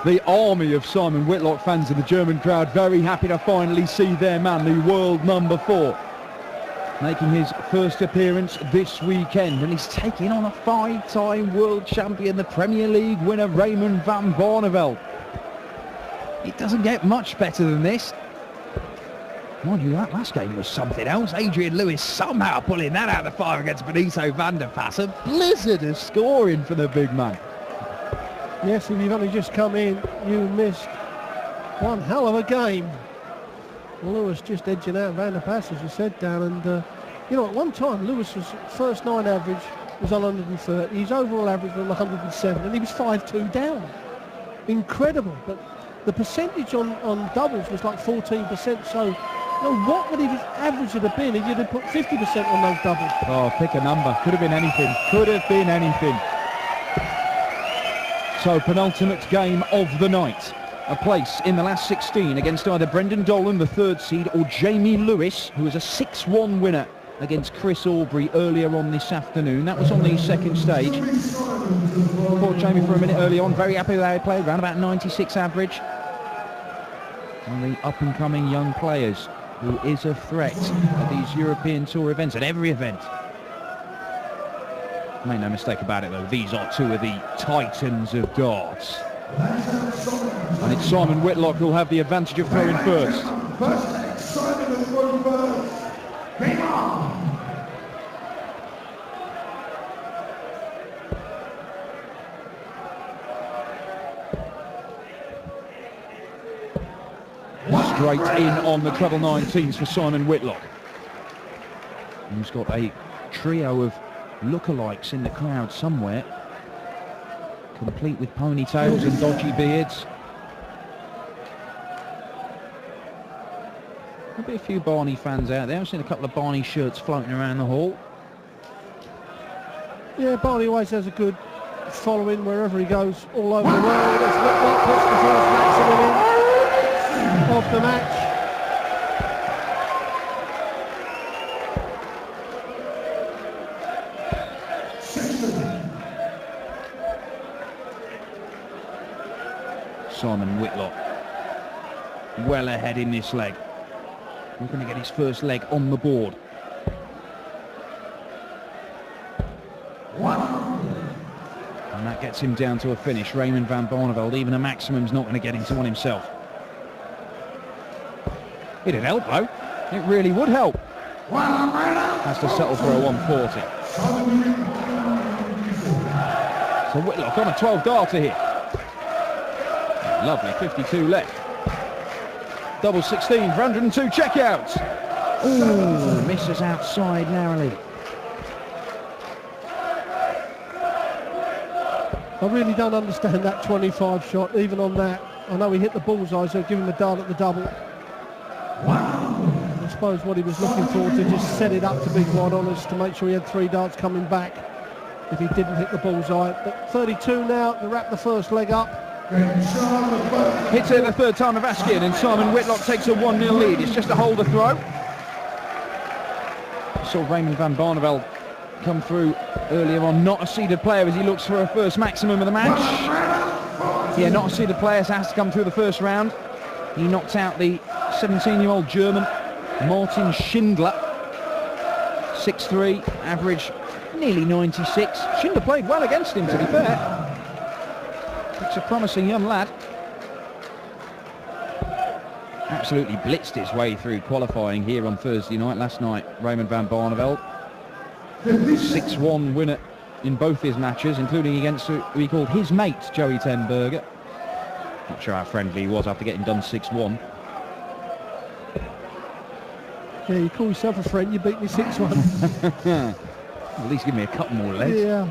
The army of Simon Whitlock fans in the German crowd, very happy to finally see their man, the world number 4, making his first appearance this weekend, and he's taking on a 5-time world champion, the Premier League winner Raymond van Barnevled. It doesn't get much better than this. Mind you, that last game was something else. Adrian Lewis somehow pulling that out of the fire against Benito van der Pas. A blizzard of scoring for the big man. Yes, if you've only just come in, you missed one hell of a game. Lewis just edging out Van der Pas, as you said, Dan. And, you know, at one time, Lewis's first 9 average was on 130. His overall average was on 107, and he was 5-2 down. Incredible. But the percentage on doubles was like 14%. So, you know, what would his average have been if you'd have put 50% on those doubles? Oh, pick a number. Could have been anything. Could have been anything. So, penultimate game of the night. A place in the last 16 against either Brendan Dolan, the 3rd seed, or Jamie Lewis, who was a 6-1 winner against Chris Aubrey earlier on this afternoon. That was on the 2nd stage. Fought Jamie for a minute early on. Very happy with how he played, around about 96 average. And the up-and-coming young players, who is a threat at these European Tour events, at every event. Make no mistake about it, though, these are 2 of the titans of darts. And it's Simon Whitlock who'll have the advantage of throwing first. First leg, Simon of Whitlock. Raymond. Straight in on the treble 19s for Simon Whitlock. He's got a trio of lookalikes in the crowd somewhere, complete with ponytails and dodgy beards. There'll be a few Barney fans out there. I've seen a couple of Barney shirts floating around the hall. Yeah, Barney always has a good following wherever he goes, all over the world. It's Whitlock puts the first maximum in of the match. Simon Whitlock well ahead in this leg. He's going to get his first leg on the board. And that gets him down to a finish. Raymond van Barnevled, even a maximum's not going to get him to one himself. It'd help, though. It really would help. Has to settle for a 140. So Whitlock on a 12 darter here. Lovely, 52 left. Double 16 for 102 checkouts. Ooh, misses outside narrowly. I really don't understand that 25 shot, even on that. I know he hit the bullseye, so give him a dart at the double. I suppose what he was looking for to just set it up, to be quite honest, to make sure he had 3 darts coming back if he didn't hit the bullseye. But 32 now to wrap the first leg up. Hits it the 3rd time of asking, and Simon Whitlock takes a 1-0 lead. It's just a hold of throw. Saw Raymond van Barnevled come through earlier on, not a seeded player, as he looks for a first maximum of the match. Yeah, not a seeded player, so has to come through the first round. He knocked out the 17-year-old German Martin Schindler. 6'3", average nearly 96. Schindler played well against him, to be fair. It's a promising young lad. Absolutely blitzed his way through qualifying here on Thursday night. Last night, Raymond van Barnevled, 6-1 winner in both his matches, including against who he called his mate, Joey Ten Berger. Not sure how friendly he was after getting done 6-1. Yeah, you call yourself a friend, you beat me 6-1. At least give me a couple more legs. Yeah.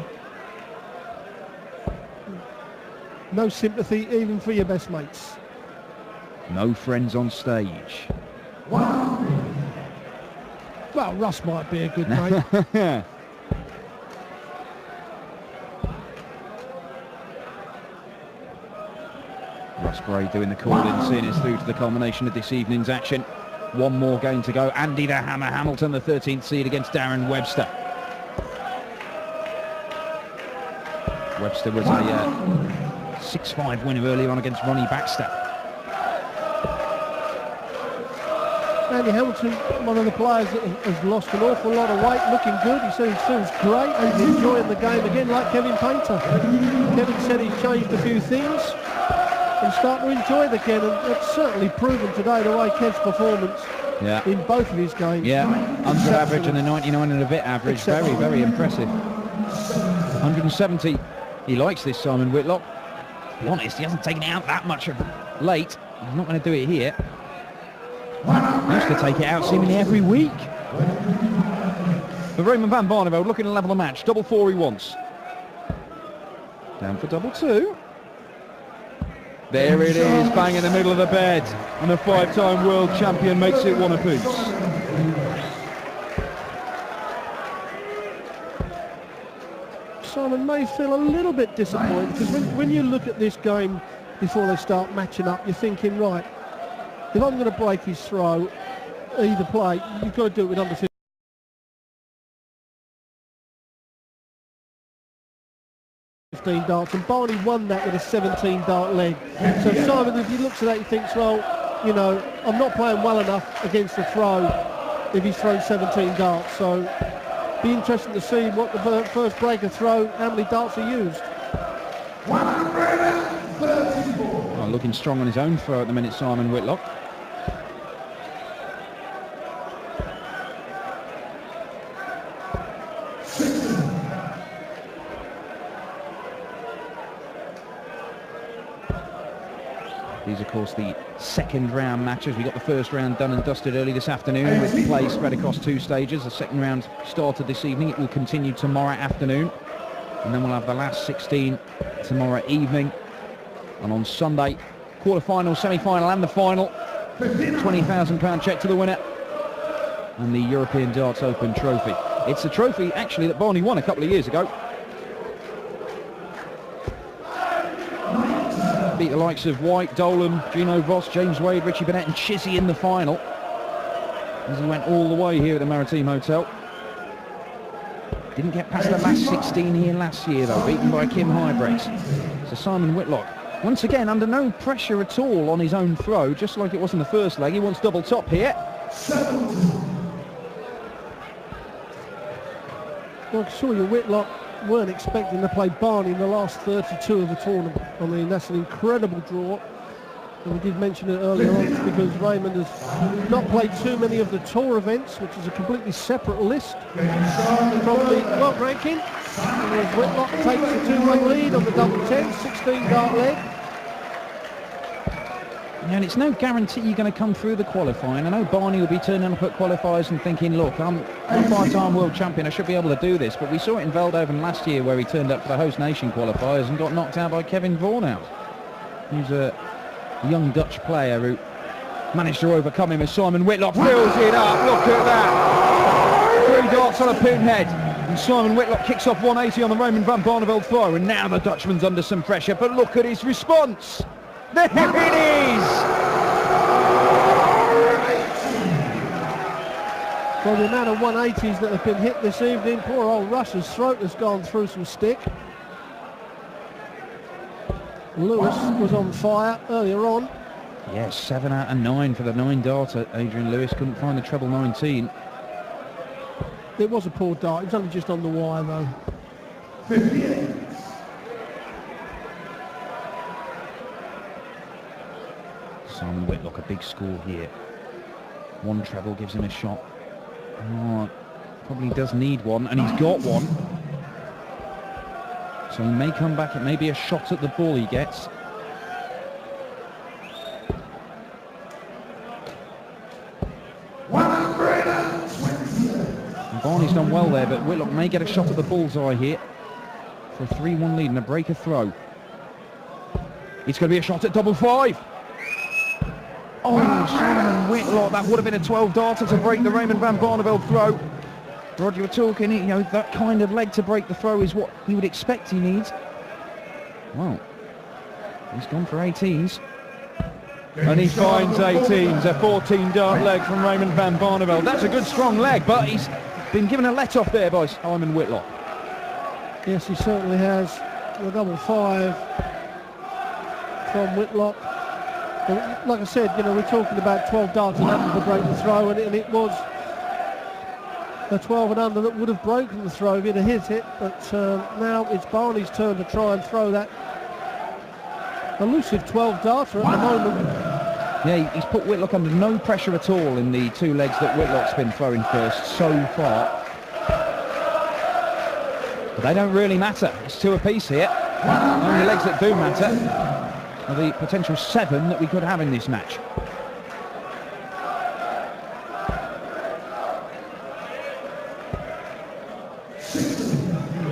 No sympathy even for your best mates. No friends on stage. Well, Russ might be a good mate. Russ Bray doing the call-in, seeing us through to the culmination of this evening's action. One more game to go. Andy the Hammer Hamilton, the 13th seed, against Darren Webster. Webster was a 6-5 winner earlier on against Ronnie Baxter. Andy Hamilton, one of the players that has lost an awful lot of weight, looking good. He said he feels great and he's enjoying the game again, like Kevin Painter. Kevin said he's changed a few things and starting to enjoy it again, and it's certainly proven today the way Kev's performance in both of his games. Yeah, under average and a 99 and a bit average. Very, very impressive. 170. He likes this, Simon Whitlock. To be honest, he hasn't taken it out that much of late. He's not going to do it here. He used to take it out seemingly every week. But Raymond van Barnevled looking to level the match. Double 4 he wants. Down for double 2. There it is, bang in the middle of the bed. And the 5-time world champion makes it 1 apiece. Simon may feel a little bit disappointed, because when you look at this game before they start matching up, you're thinking, right, if I'm going to break his throw, either play, you've got to do it with under 15 darts, and Barney won that with a 17 dart leg. So Simon, if he looks at that, he thinks, well, you know, I'm not playing well enough against the throw if he's thrown 17 darts. So be interesting to see what the first breaker throw, how many darts are used. 134. Oh, looking strong on his own throw at the minute, Simon Whitlock. These, of course, the second round matches. We got the first round done and dusted early this afternoon with play spread across 2 stages. The second round started this evening. It will continue tomorrow afternoon. And then we'll have the last 16 tomorrow evening. And on Sunday, quarter-final, semi-final and the final. £20,000 cheque to the winner. And the European Darts Open trophy. It's a trophy, actually, that Barney won a couple of years ago. Beat the likes of White, Dolan, Gino Voss, James Wade, Richie Burnett and Chizzy in the final. As he went all the way here at the Maritime Hotel. Didn't get past the last 16 here last year, though, beaten by Kim Hybrex. So Simon Whitlock, once again, under no pressure at all on his own throw, just like it was in the first leg. He wants double top here. Well, I saw you, Whitlock weren't expecting to play Barney in the last 32 of the tournament. I mean, that's an incredible draw. And we did mention it earlier on because Raymond has not played too many of the tour events, which is a completely separate list from the world ranking. And as Whitlock takes the 2-1 lead on the double 10, 16 dart leg. And it's no guarantee you're going to come through the qualifying. I know Barney will be turning up at qualifiers and thinking, look, I'm a 5-time world champion, I should be able to do this. But we saw it in Veldhoven last year where he turned up for the host nation qualifiers and got knocked out by Kevin Vaughan. He's a young Dutch player who managed to overcome him as Simon Whitlock fills it up. Look at that. 3 darts on a pinhead. And Simon Whitlock kicks off 180 on the Raymond van Barnevled throw. And now the Dutchman's under some pressure. But look at his response. There it is! Well, the amount of 180s that have been hit this evening, poor old Russ's throat has gone through some stick. Lewis was on fire earlier on. Yes, 7 out of 9 for the 9-darter. Adrian Lewis couldn't find the treble 19. It was a poor dart. It was only just on the wire, though. 58. Simon Whitlock, a big score here. 1 treble gives him a shot. Oh, probably does need one, and he's got one. So he may come back. It may be a shot at the ball he gets. And Barney's done well there, but Whitlock may get a shot at the bullseye here for a 3-1 lead and a breaker throw. It's going to be a shot at double 5. Oh, Simon Whitlock, that would have been a 12-darter to break the Raymond van Barnevled throw. Roger, you were talking, you know, that kind of leg to break the throw is what he would expect he needs. Well, he's gone for 18s. And he finds 18s, a 14-dart leg from Raymond van Barnevled. That's a good, strong leg, but he's been given a let-off there by Simon Whitlock. Yes, he certainly has. The double 5 from Whitlock. And like I said, you know, we're talking about 12 darts and under to break the throw, and it was the 12 and under that would have broken the throw if he'd have hit it. But now it's Barney's turn to try and throw that elusive 12 darter at the moment. Yeah, he's put Whitlock under no pressure at all in the two legs that Whitlock's been throwing first so far. But they don't really matter. It's two apiece here. The only legs that do matter are the potential 7 that we could have in this match.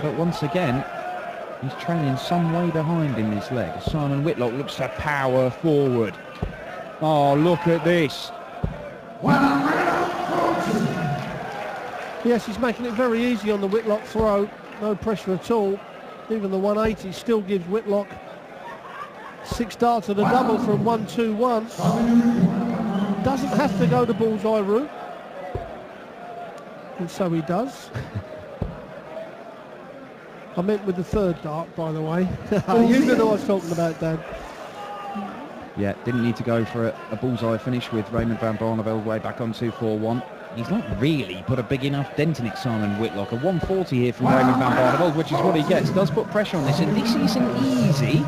But once again, he's trailing some way behind in this leg. Simon Whitlock looks to power forward. Oh, look at this. Yes, he's making it very easy on the Whitlock throw. No pressure at all. Even the 180 still gives Whitlock 6 darts at a double from 1-2-1. Doesn't have to go the bullseye route. And so he does. I meant with the 3rd dart, by the way. You know what I was talking about, Dan. Yeah, didn't need to go for a bullseye finish with Raymond van Barnevled way back on 2-4-1. He's not really put a big enough dent in it, Simon Whitlock. A 140 here from Raymond van Barnevled, which is what he gets. Does put pressure on this, and this isn't easy.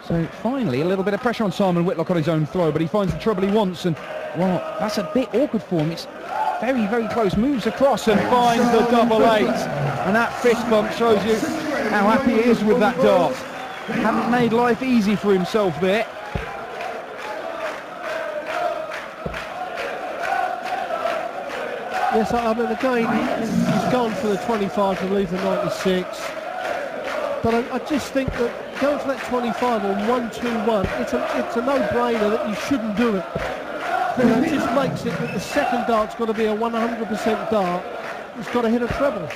So finally, a little bit of pressure on Simon Whitlock on his own throw, but he finds the trouble he wants, and, well, that's a bit awkward for him. It's very, very close. Moves across and finds the double 8. And that fist bump shows you how happy he is with that dart. Hadn't made life easy for himself there. Yes, I mean, again, he's gone for the 25 to leave the 96. But I just think that going for that 25 on 1-2-1, it's a no-brainer that you shouldn't do it. You know, it just makes it that the second dart's got to be a 100% dart. It's got to hit a treble.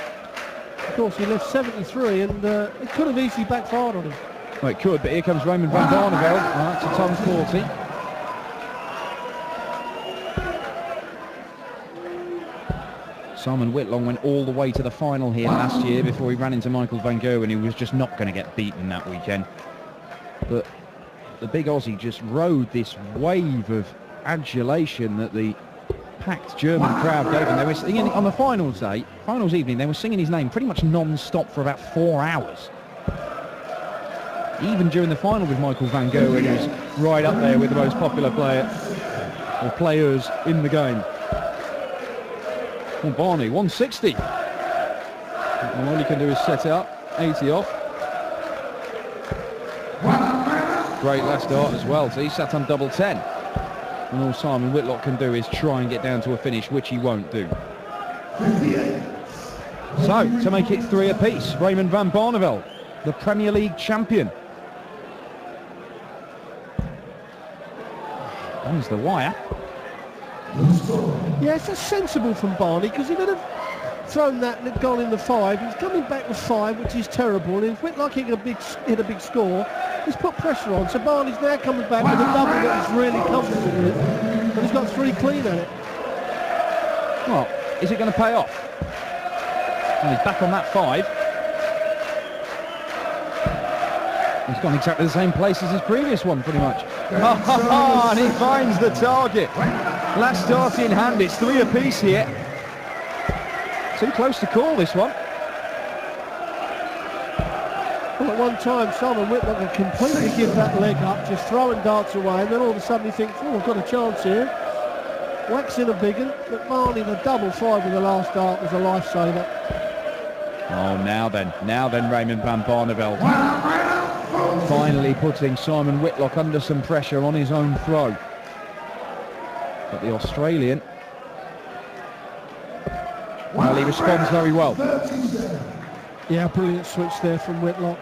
Of course, he left 73, and it could have easily backfired on him. Well, it could, but here comes Raymond van Barnevled. That's a ton 40. Simon Whitlock went all the way to the final here last year before he ran into Michael van Gerwen, who was just not going to get beaten that weekend. But the big Aussie just rode this wave of adulation that the packed German crowd gave him. They were singing on the finals evening, they were singing his name pretty much non-stop for about 4 hours. Even during the final with Michael van Gerwen, who's right up there with the most popular player or players in the game. Well, Barney, 160. All he can do is set it up, 80 off. Great last dart as well, so he sat on double 10. And all Simon Whitlock can do is try and get down to a finish, which he won't do. So, to make it 3 apiece, Raymond van Barnevled, the Premier League champion. Owns the wire. Yeah, it's just sensible from Barney, because he would have thrown that and it gone in the 5. He's coming back with 5, which is terrible. And if Whitlock hit a big score, he's put pressure on. So Barney's now coming back with a double that he's really comfortable with, and he's got 3 clean at it. Well, is it going to pay off? Well, he's back on that 5. He's gone exactly the same place as his previous one, pretty much. And he finds the target. Last dart in hand. It's 3 apiece here. Too close to call this one. Well, at one time, Simon Whitlock would completely give that leg up, just throwing darts away, and then all of a sudden he thinks, oh, I've got a chance here. Whacks in a big one, but Barney, the double 5 with the last dart was a lifesaver. Oh, now then, Raymond van Barnevled. Finally putting Simon Whitlock under some pressure on his own throw. But the Australian, well, he responds very well. Yeah, brilliant switch there from Whitlock.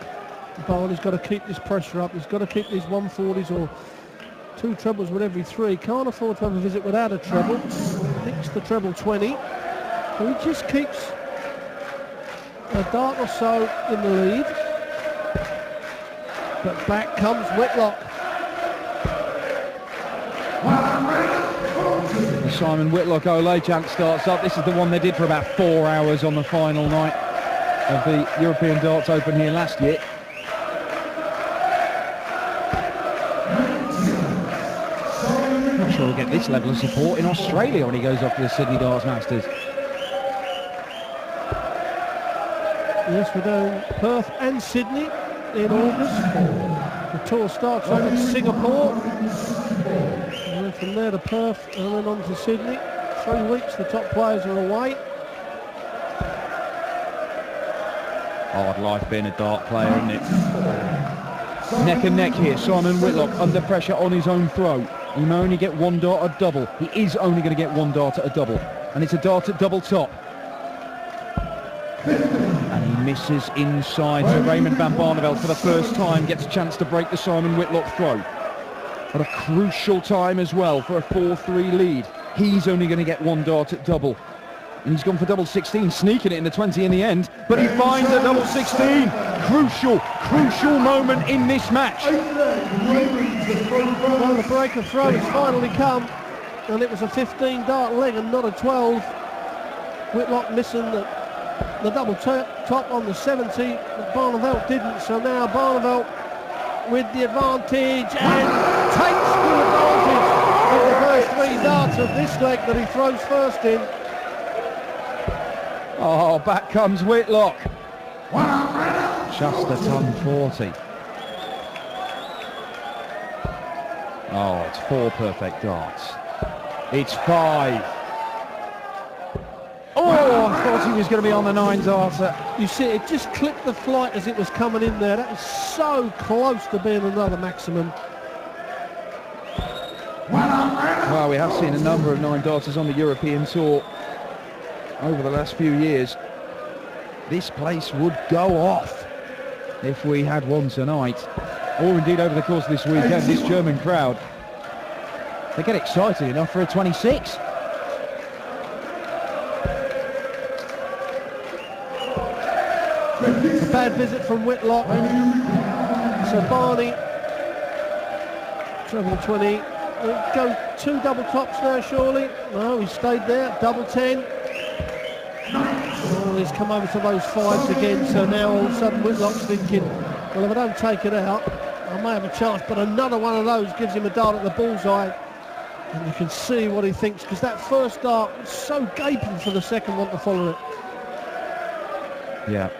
Barney's got to keep this pressure up. He's got to keep these 140s or 2 trebles with every 3. Can't afford to have a visit without a treble. Nicks the treble 20. So he just keeps a dart or so in the lead. But back comes Whitlock. The Simon Whitlock Olay chant starts up. This is the one they did for about 4 hours on the final night of the European Darts Open here last year. sure he'll get this level of support in Australia when he goes off to the Sydney Darts Masters. Yes, we're doing Perth and Sydney in August. The tour starts over in Singapore, and then from there to Perth, and then on to Sydney. 3 weeks, the top players are away. Hard life being a dart player, isn't it? Neck and neck here, Simon Whitlock under pressure on his own throw. He may only get 1 dart at double. He is only going to get 1 dart at a double, and it's a dart at double top. And he misses inside, so Raymond van Barnevled for the first time gets a chance to break the Simon Whitlock throw. But a crucial time as well for a 4-3 lead. He's only going to get 1 dart at double. And he's gone for double 16, sneaking it in the 20 in the end, but he finds a double 16. Crucial moment in this match. Well, the break of throw has finally come, and it was a 15 dart leg and not a 12. Whitlock missing the double top on the 70, but Barneveld didn't, so now Barneveld with the advantage and takes the advantage of the first 3 darts of this leg that he throws first in. Oh, back comes Whitlock. Just a ton 40. Oh, it's 4 perfect darts. It's 5. Oh, I thought he was going to be on the 9 darter. You see, it just clipped the flight as it was coming in there. That was so close to being another maximum. Well, we have seen a number of 9 darters on the European tour over the last few years. This place would go off if we had one tonight, or indeed over the course of this weekend. This German crowd, they get excited enough for a 26. A bad visit from Whitlock. So Barney, trouble 20. Go 2 double tops now, surely. No, he stayed there. Double 10. Oh, he's come over to those 5s again. So now all of a sudden Whitlock's thinking, well, if I don't take it out, I may have a chance. But another one of those gives him a dart at the bullseye. And you can see what he thinks, because that first dart was so gaping for the second one to follow it. Yeah.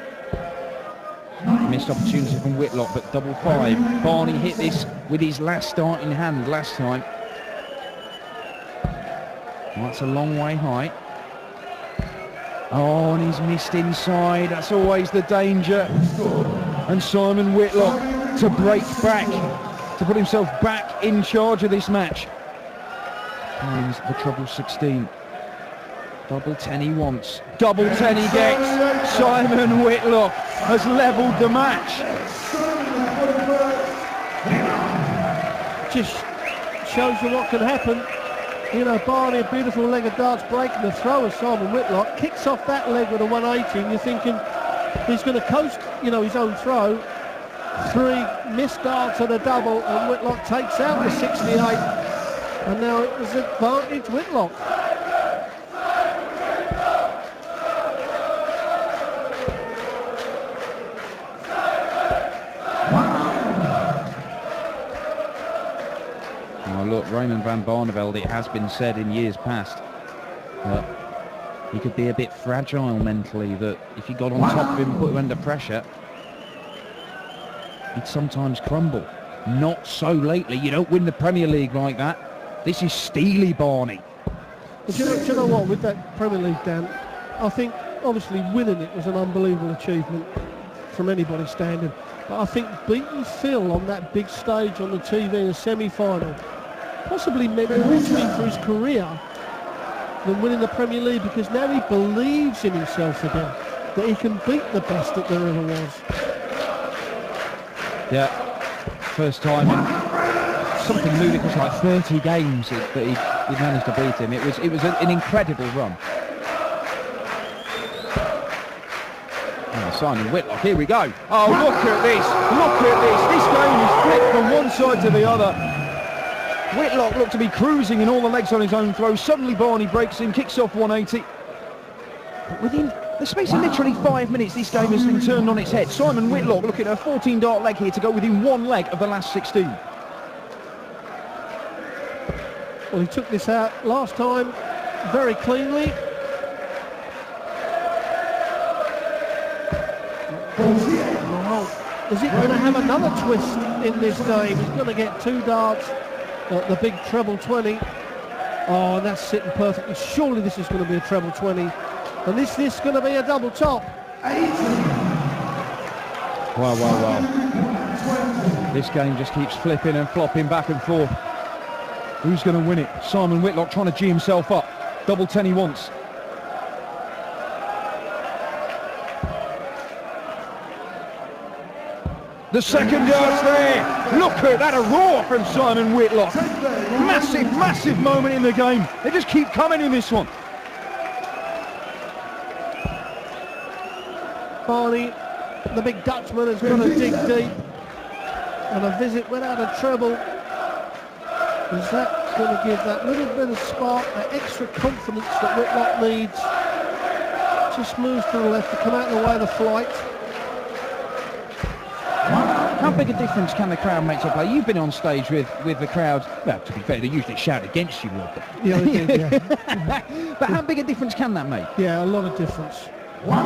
Missed opportunity from Whitlock, but double 5. Barney hit this with his last dart in hand last time. Well, that's a long way high. Oh, and he's missed inside. That's always the danger. And Simon Whitlock to break back, to put himself back in charge of this match. Finds the treble 16. Double 10 he wants. Double 10 he gets. Simon Whitlock has levelled the match. Just shows you what can happen. You know, Barney, a beautiful leg of darts breaking the throw of Simon Whitlock, kicks off that leg with a 180, and you're thinking he's going to coast, you know, his own throw. 3 missed darts at a double, and Whitlock takes out the 68. And now it was advantage Whitlock. Oh, look, Raymond van Barnevled, it has been said in years past that he could be a bit fragile mentally, that if you got on top of him and put him under pressure, he'd sometimes crumble. Not so lately. You don't win the Premier League like that. This is steely Barney. But do you know what, with that Premier League, Dan, I think obviously winning it was an unbelievable achievement from anybody's standard. But I think beating Phil on that big stage on the TV in a semi-final possibly meant more to him for his career than winning the Premier League, because now he believes in himself again, that he can beat the best that there ever was. Yeah, first time in something ludicrous like 30 games that he managed to beat him. It was an incredible run. Oh, Simon Whitlock, here we go. Oh, look at this. Look at this. This game is flipped from one side to the other. Whitlock looked to be cruising in all the legs on his own throw. Suddenly Barney breaks him, kicks off 180. But within the space of literally 5 minutes, this game has been turned on its head. Simon Whitlock looking at a 14 dart leg here to go within 1 leg of the last 16. Well, he took this out last time very cleanly. Now, is it going to have another twist in this game? He's going to get 2 darts at the big treble 20. Oh, and that's sitting perfectly. Surely this is going to be a treble 20. And this is going to be a double top. Wow. This game just keeps flipping and flopping back and forth. Who's going to win it? Simon Whitlock trying to G himself up. Double 10 he wants. The second dart's there. Look at that, a roar from Simon Whitlock. Massive moment in the game. They just keep coming in this one. Barney, the big Dutchman, has got to dig deep. And a visit without a treble. Is that going to give that little bit of spark, that extra confidence that Whitlock needs? Just moves to the left to come out of the way of the flight. How big a difference can the crowd make to play? You've been on stage with the crowd. Well, to be fair, they usually shout against you, Rob. Yeah, they did, yeah. But how big a difference can that make? Yeah, a lot of difference. Wow.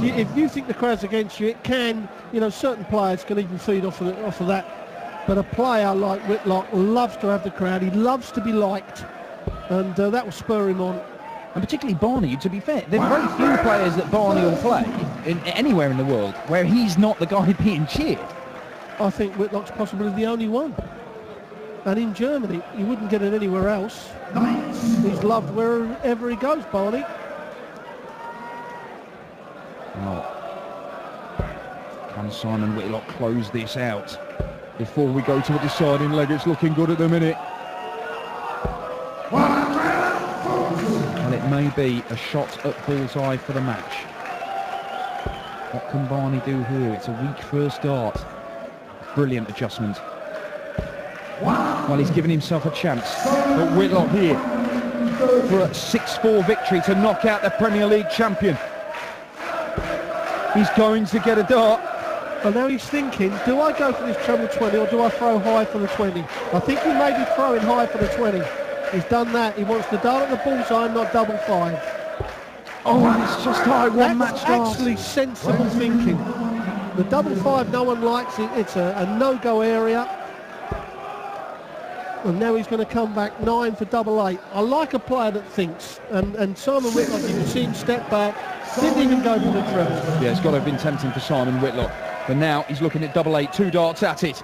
Yeah. If you think the crowd's against you, it can. You know, certain players can even feed off of that. But a player like Whitlock loves to have the crowd. He loves to be liked, and that will spur him on. And particularly Barney, to be fair, there are very few players that Barney will play anywhere in the world where he's not the guy being cheered. I think Whitlock's possibly the only one. And in Germany, you wouldn't get it anywhere else. He's loved wherever he goes, Barney. Oh. Can Simon Whitlock close this out before we go to the deciding leg? It's looking good at the minute. And it may be a shot at bullseye for the match. What can Barney do here? It's a weak first dart. Brilliant adjustment. Well, he's given himself a chance. But Whitlock here for a 6-4 victory to knock out the Premier League champion. He's going to get a dart. Well, now he's thinking, do I go for this treble 20 or do I throw high for the 20? I think he may be throwing high for the 20. He's done that. He wants the dart at the bullseye, not double 5. Oh, and it's just high one match dart. Actually sensible thinking. The double 5 no one likes it. It's a no-go area. And now he's going to come back 9 for double 8. I like a player that thinks. And Simon Whitlock, you can see him step back. Didn't even go for the treble. Yeah, it's got to have been tempting for Simon Whitlock. But now he's looking at double 8, 2 darts at it.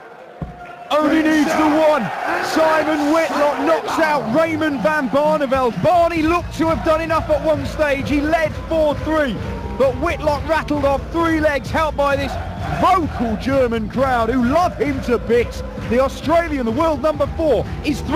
Only needs the one. Simon Whitlock knocks out Raymond van Barnevled. Barney looked to have done enough at one stage. He led 4-3. But Whitlock rattled off 3 legs, helped by this vocal German crowd who love him to bits. The Australian, the world number 4, is 3.